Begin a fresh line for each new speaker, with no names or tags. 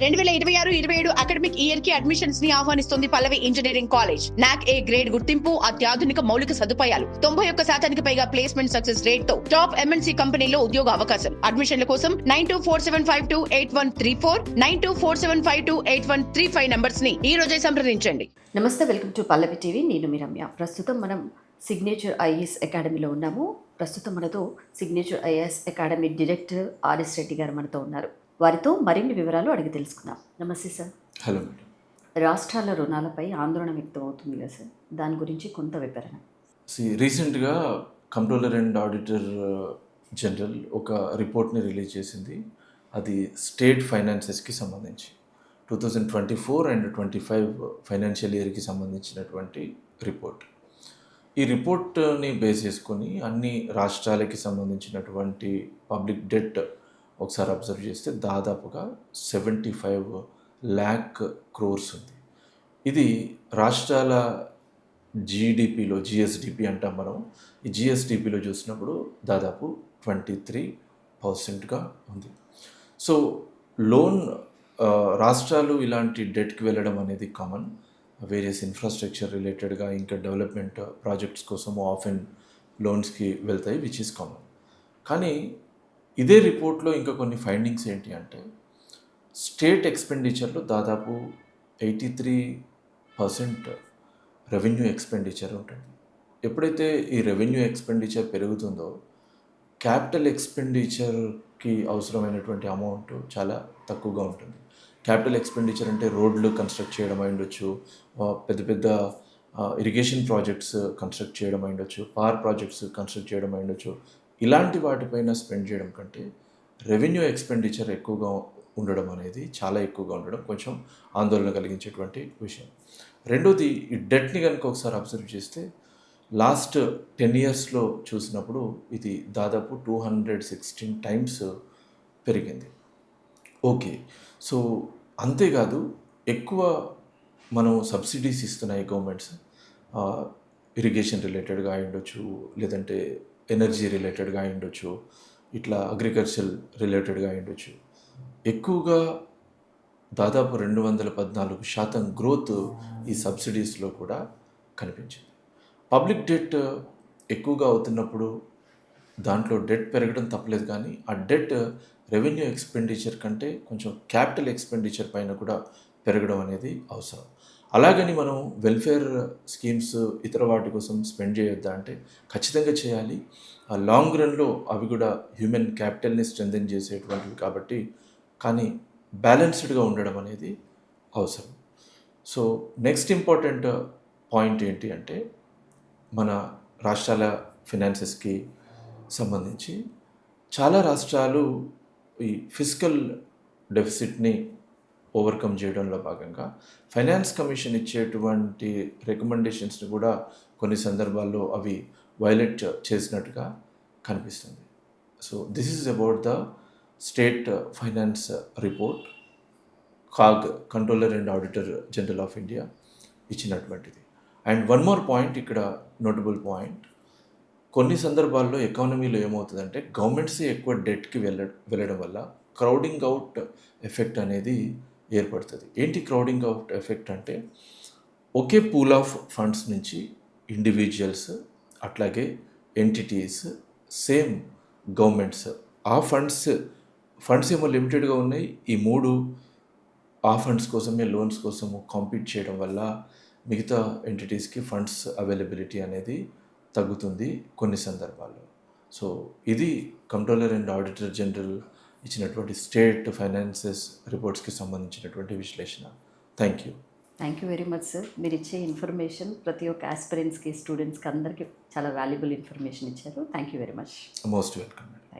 2026-27 academic year కి admissions ని ఆహ్వానిస్తుంది పల్లవి engineering college. నాక్ ఏ గ్రేడ్ గుర్తింపు, అత్యాధునిక మౌలిక సదుపాయాలు, 91% పైగా ప్లేస్మెంట్ సక్సెస్ రేట్ తో టాప్ ఎంఎన్సీ కంపెనీలో ఉద్యోగ అవకాశం. అడ్మిషన్ల కోసం 9247528134, 9247528135 నంబర్స్ ని ఈ రోజే సంప్రదించండి.
నమస్తే, వెల్కమ్ టు పల్లవి టీవీ. నేను మీ రమ్య. ప్రస్తుతం మనం సిగ్నేచర్ ఐఏఎస్ అకాడమీలో ఉన్నాము. ప్రస్తుతం మనతో signature IAS academy director RS Reddy గారు మనతో ఉన్నారు. వారితో మరిన్ని వివరాలు అడిగి తెలుసుకుందాం. నమస్తే సార్.
Hello madam.
రాష్ట్రాల రుణాలపై ఆందోళన వ్యక్తం అవుతుంది కదా సార్, దాని గురించి కొంత వివరణ.
రీసెంట్గా కంట్రోలర్ అండ్ ఆడిటర్ జనరల్ ఒక రిపోర్ట్ని రిలీజ్ చేసింది. అది స్టేట్ ఫైనాన్సెస్కి సంబంధించి 2024 అండ్ 25 ఫైనాన్షియల్ ఇయర్కి సంబంధించినటువంటి రిపోర్ట్. ఈ రిపోర్ట్ని బేస్ చేసుకొని అన్ని రాష్ట్రాలకి సంబంధించినటువంటి పబ్లిక్ డెట్ ఒకసారి అబ్జర్వ్ చేస్తే దాదాపుగా 75 lakh crores ఉంది. ఇది రాష్ట్రాల జీడిపిలో, జిఎస్డిపి అంటాం మనం, ఈ జిఎస్డిపిలో చూసినప్పుడు దాదాపు 23%గా ఉంది. సో లోన్ రాష్ట్రాలు ఇలాంటి డెట్కి వెళ్ళడం అనేది కామన్. వేరియస్ ఇన్ఫ్రాస్ట్రక్చర్ రిలేటెడ్గా ఇంకా డెవలప్మెంట్ ప్రాజెక్ట్స్ కోసము ఆఫ్ అండ్ లోన్స్కి వెళ్తాయి, విచ్ ఈస్ కామన్. కానీ ఇదే రిపోర్ట్లో ఇంకా కొన్ని ఫైండింగ్స్ ఏంటి అంటే, స్టేట్ ఎక్స్పెండిచర్లో దాదాపు 83% రెవెన్యూ ఎక్స్పెండిచర్ ఉంటుంది. ఎప్పుడైతే ఈ రెవెన్యూ ఎక్స్పెండిచర్ పెరుగుతుందో క్యాపిటల్ ఎక్స్పెండిచర్కి అవసరమైనటువంటి అమౌంట్ చాలా తక్కువగా ఉంటుంది. క్యాపిటల్ ఎక్స్పెండిచర్ అంటే రోడ్లు కన్స్ట్రక్ట్ చేయడం అయి ఉండొచ్చు, పెద్ద పెద్ద ఇరిగేషన్ ప్రాజెక్ట్స్ కన్స్ట్రక్ట్ చేయడం అయి ఉండొచ్చు, పవర్ ప్రాజెక్ట్స్ కన్స్ట్రక్ట్ చేయడం అయి ఉండొచ్చు. ఇలాంటి వాటిపైన స్పెండ్ చేయడం కంటే రెవెన్యూ ఎక్స్పెండిచర్ ఎక్కువగా ఉండడం అనేది, చాలా ఎక్కువగా ఉండడం కొంచెం ఆందోళన కలిగించేటువంటి విషయం. రెండోది, ఈ డెట్ని కనుక ఒకసారి అబ్జర్వ్ చేస్తే లాస్ట్ 10 yearsలో చూసినప్పుడు ఇది దాదాపు 216 times పెరిగింది. ఓకే, సో అంతేకాదు ఎక్కువ మనం సబ్సిడీస్ ఇస్తున్నాయి గవర్నమెంట్స్, ఇరిగేషన్ రిలేటెడ్గా అయి ఉండొచ్చు, లేదంటే ఎనర్జీ రిలేటెడ్గా అయి ఉండొచ్చు, ఇట్లా అగ్రికల్చర్ రిలేటెడ్గా అయి ఉండొచ్చు. ఎక్కువగా దాదాపు 214% గ్రోత్ ఈ సబ్సిడీస్లో కూడా కనిపించింది. పబ్లిక్ డెట్ ఎక్కువగా అవుతున్నప్పుడు దాంట్లో డెట్ పెరగడం తప్పలేదు, కానీ ఆ డెట్ రెవెన్యూ ఎక్స్పెండిచర్ కంటే కొంచెం క్యాపిటల్ ఎక్స్పెండిచర్ పైన కూడా పెరగడం అనేది అవసరం. అలాగని మనం వెల్ఫేర్ స్కీమ్స్ ఇతర వాటి కోసం స్పెండ్ చేయొద్దా అంటే ఖచ్చితంగా చేయాలి. ఆ లాంగ్ రన్లో అవి కూడా హ్యూమన్ క్యాపిటల్ని స్ట్రెంథెన్ చేసేటువంటివి కాబట్టి, కానీ బ్యాలెన్స్డ్గా ఉండడం అనేది అవసరం. సో నెక్స్ట్ ఇంపార్టెంట్ పాయింట్ ఏంటి అంటే, మన రాష్ట్రాల ఫినాన్సెస్కి సంబంధించి చాలా రాష్ట్రాలు ఈ ఫిజికల్ డెఫిసిట్ని ఓవర్కమ్ చేయడంలో భాగంగా ఫైనాన్స్ కమిషన్ ఇచ్చేటువంటి రికమెండేషన్స్ని కూడా కొన్ని సందర్భాల్లో అవి వైలేట్ చేసినట్టుగా కనిపిస్తుంది. So this is about the state finance report, CAG controller and auditor general of India ఇచ్చినటువంటిది. అండ్ వన్ మోర్ పాయింట్, ఇక్కడ నోటబుల్ పాయింట్, కొన్ని సందర్భాల్లో ఎకానమీలో ఏమవుతుందంటే గవర్నమెంట్స్ ఎక్కువ డెట్కి వెళ్ళడం వల్ల క్రౌడింగ్ అవుట్ ఎఫెక్ట్ అనేది ఏర్పడుతుంది. ఏంటి క్రౌడింగ్ అవుట్ ఎఫెక్ట్ అంటే, ఒకే పూల్ ఆఫ్ ఫండ్స్ నుంచి ఇండివిజువల్స్ అట్లాగే ఎంటిటీస్, సేమ్ గవర్నమెంట్స్, ఆ ఫండ్స్ ఏమో లిమిటెడ్గా ఉన్నాయి, ఈ మూడు ఆ ఫండ్స్ కోసమే, లోన్స్ కోసము కాంపీట్ చేయడం వల్ల మిగతా ఎంటిటీస్కి ఫండ్స్ అవైలబిలిటీ అనేది తగ్గుతుంది కొన్ని సందర్భాల్లో. సో ఇది కంట్రోలర్ అండ్ ఆడిటర్ జనరల్ ఇచ్చినటువంటి స్టేట్ ఫైనాన్సెస్ రిపోర్ట్స్కి సంబంధించినటువంటి విశ్లేషణ. Thank you
very much sir. మీరు ఇచ్చే ఇన్ఫర్మేషన్ ప్రతి ఒక్క ఆస్పిరెంట్స్కి, స్టూడెంట్స్కి అందరికీ చాలా వాల్యుబుల్ ఇన్ఫర్మేషన్ ఇచ్చారు. Thank you very much.
Most welcome.